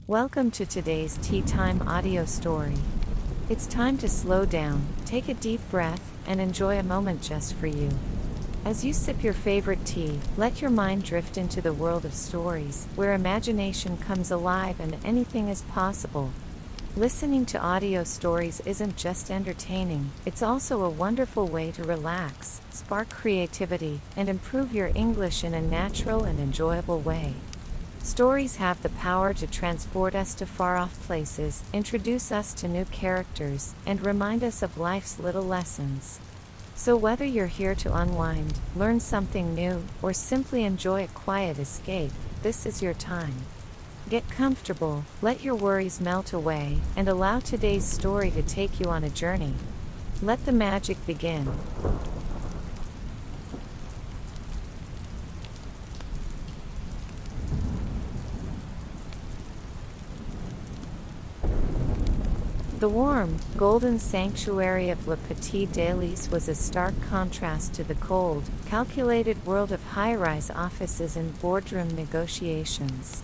Welcome to today's Tea Time audio story. It's time to slow down, take a deep breath, and enjoy a moment just for you. As you sip your favorite tea, let your mind drift into the world of stories, where imagination comes alive and anything is possible. Listening to audio stories isn't just entertaining, it's also a wonderful way to relax, spark creativity, and improve your English in a natural and enjoyable way. Stories have the power to transport us to far-off places, introduce us to new characters, and remind us of life's little lessons. So whether you're here to unwind, learn something new, or simply enjoy a quiet escape, this is your time. Get comfortable, let your worries melt away, and allow today's story to take you on a journey. Let the magic begin. The warm, golden sanctuary of Le Petit Délice was a stark contrast to the cold, calculated world of high-rise offices and boardroom negotiations.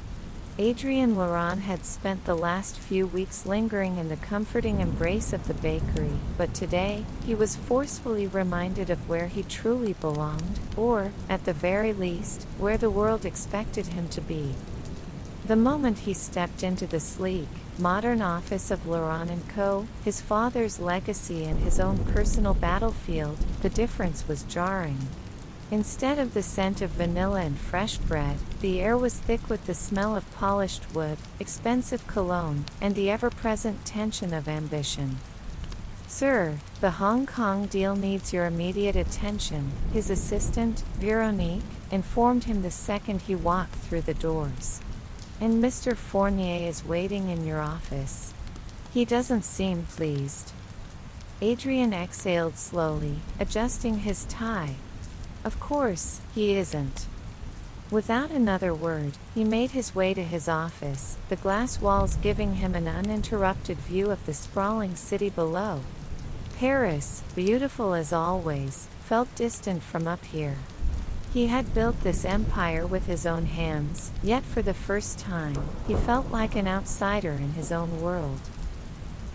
Adrien Laurent had spent the last few weeks lingering in the comforting embrace of the bakery, but today, he was forcefully reminded of where he truly belonged, or, at the very least, where the world expected him to be. The moment he stepped into the sleek, modern office of Laurent & Co., his father's legacy and his own personal battlefield, the difference was jarring. Instead of the scent of vanilla and fresh bread, the air was thick with the smell of polished wood, expensive cologne, and the ever-present tension of ambition. "Sir, the Hong Kong deal needs your immediate attention," his assistant, Veronique, informed him the second he walked through the doors. "And Mr. Fournier is waiting in your office. He doesn't seem pleased." Adrien exhaled slowly, adjusting his tie. "Of course, he isn't." Without another word, he made his way to his office, the glass walls giving him an uninterrupted view of the sprawling city below. Paris, beautiful as always, felt distant from up here. He had built this empire with his own hands, yet for the first time, he felt like an outsider in his own world.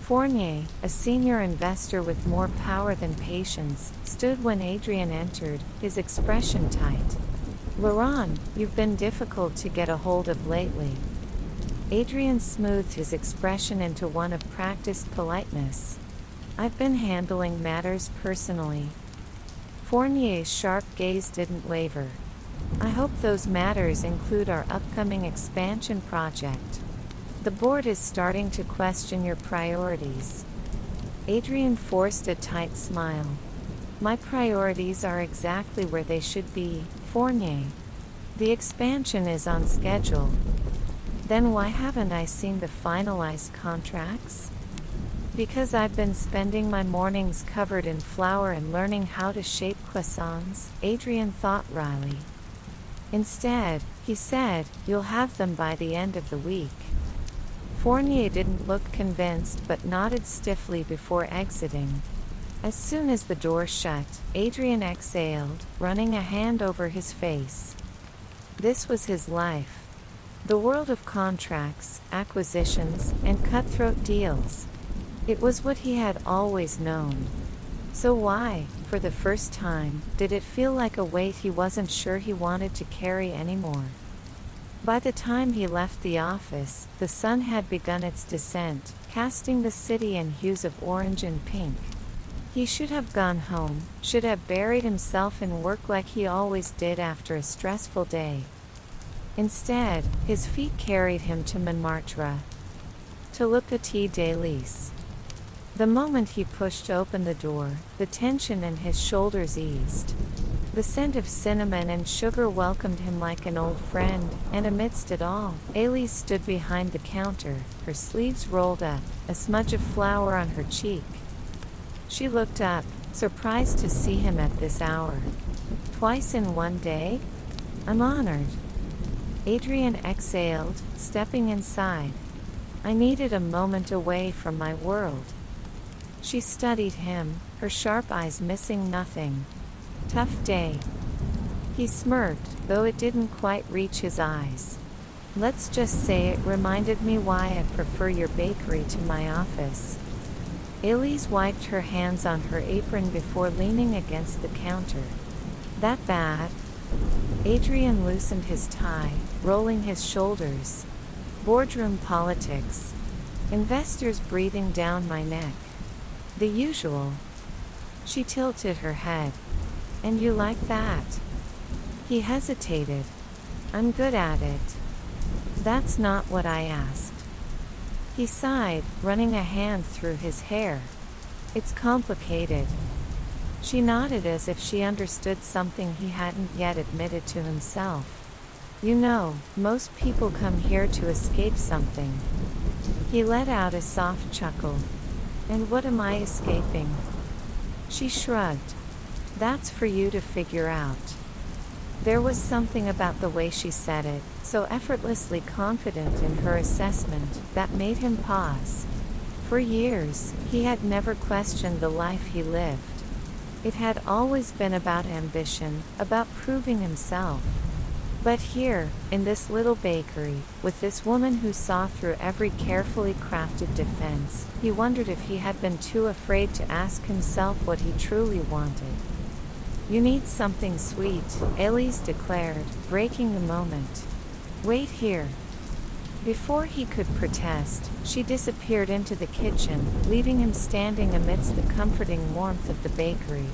Fournier, a senior investor with more power than patience, stood when Adrien entered, his expression tight. "Laurent, you've been difficult to get a hold of lately." Adrien smoothed his expression into one of practiced politeness. "I've been handling matters personally." Fournier's sharp gaze didn't waver. "I hope those matters include our upcoming expansion project. The board is starting to question your priorities." Adrien forced a tight smile. "My priorities are exactly where they should be, Fournier. The expansion is on schedule." "Then why haven't I seen the finalized contracts?" "Because I've been spending my mornings covered in flour and learning how to shape croissants," Adrien thought wryly. "Instead," he said, "you'll have them by the end of the week." Fournier didn't look convinced but nodded stiffly before exiting. As soon as the door shut, Adrien exhaled, running a hand over his face. This was his life. The world of contracts, acquisitions, and cutthroat deals. It was what he had always known. So why, for the first time, did it feel like a weight he wasn't sure he wanted to carry anymore? By the time he left the office, the sun had begun its descent, casting the city in hues of orange and pink. He should have gone home, should have buried himself in work like he always did after a stressful day. Instead, his feet carried him to Montmartre, to Le Petit Délice. The moment he pushed open the door, the tension in his shoulders eased. The scent of cinnamon and sugar welcomed him like an old friend, and amidst it all, Elise stood behind the counter, her sleeves rolled up, a smudge of flour on her cheek. She looked up, surprised to see him at this hour. "Twice in one day? I'm honored." Adrien exhaled, stepping inside. "I needed a moment away from my world." She studied him, her sharp eyes missing nothing. "Tough day." He smirked, though it didn't quite reach his eyes. Let's just say it reminded me why I prefer your bakery to my office. Elise wiped her hands on her apron before leaning against the counter. That bad? Adrian loosened his tie, rolling his shoulders. Boardroom politics. Investors breathing down my neck. The usual. She tilted her head. And you like that? He hesitated. I'm good at it. That's not what I asked. He sighed, running a hand through his hair. It's complicated. She nodded as if she understood something he hadn't yet admitted to himself. You know, most people come here to escape something. He let out a soft chuckle. And what am I escaping? She shrugged. That's for you to figure out. There was something about the way she said it, so effortlessly confident in her assessment, that made him pause. For years, he had never questioned the life he lived. It had always been about ambition, about proving himself. But here, in this little bakery, with this woman who saw through every carefully crafted defense, he wondered if he had been too afraid to ask himself what he truly wanted. You need something sweet, Elise declared, breaking the moment. Wait here. Before he could protest, she disappeared into the kitchen, leaving him standing amidst the comforting warmth of the bakery.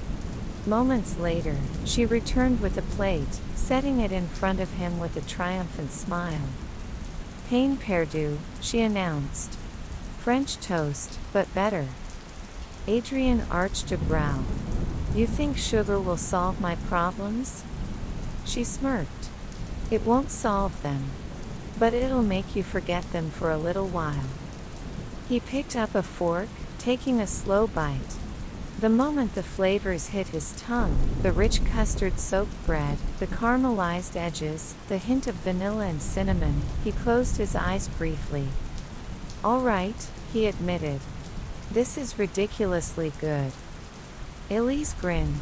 Moments later, she returned with a plate, setting it in front of him with a triumphant smile. Pain perdu, she announced. French toast, but better. Adrian arched a brow. You think sugar will solve my problems? She smirked. It won't solve them. But it'll make you forget them for a little while. He picked up a fork, taking a slow bite. The moment the flavors hit his tongue, the rich custard-soaked bread, the caramelized edges, the hint of vanilla and cinnamon, he closed his eyes briefly. All right, he admitted. This is ridiculously good. Elise grinned.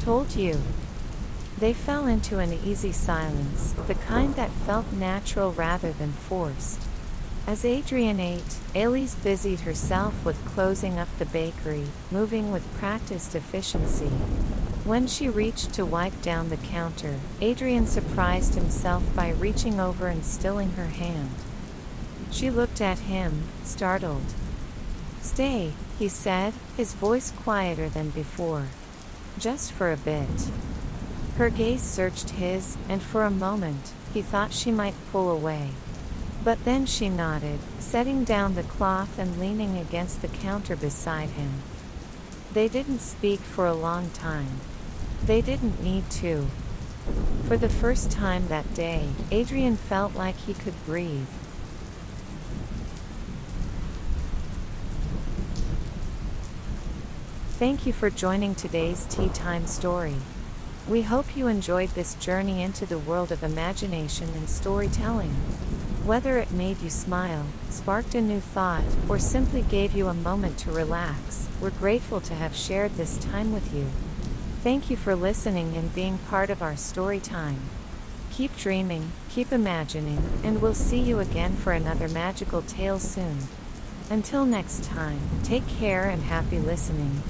Told you. They fell into an easy silence, the kind that felt natural rather than forced. As Adrian ate, Elise busied herself with closing up the bakery, moving with practiced efficiency. When she reached to wipe down the counter, Adrian surprised himself by reaching over and stilling her hand. She looked at him, startled. Stay, he said, his voice quieter than before. Just for a bit. Her gaze searched his, and for a moment, he thought she might pull away. But then she nodded, setting down the cloth and leaning against the counter beside him. They didn't speak for a long time. They didn't need to. For the first time that day, Adrian felt like he could breathe. Thank you for joining today's Tea Time story. We hope you enjoyed this journey into the world of imagination and storytelling. Whether it made you smile, sparked a new thought, or simply gave you a moment to relax, we're grateful to have shared this time with you. Thank you for listening and being part of our story time. Keep dreaming, keep imagining, and we'll see you again for another magical tale soon. Until next time, take care and happy listening.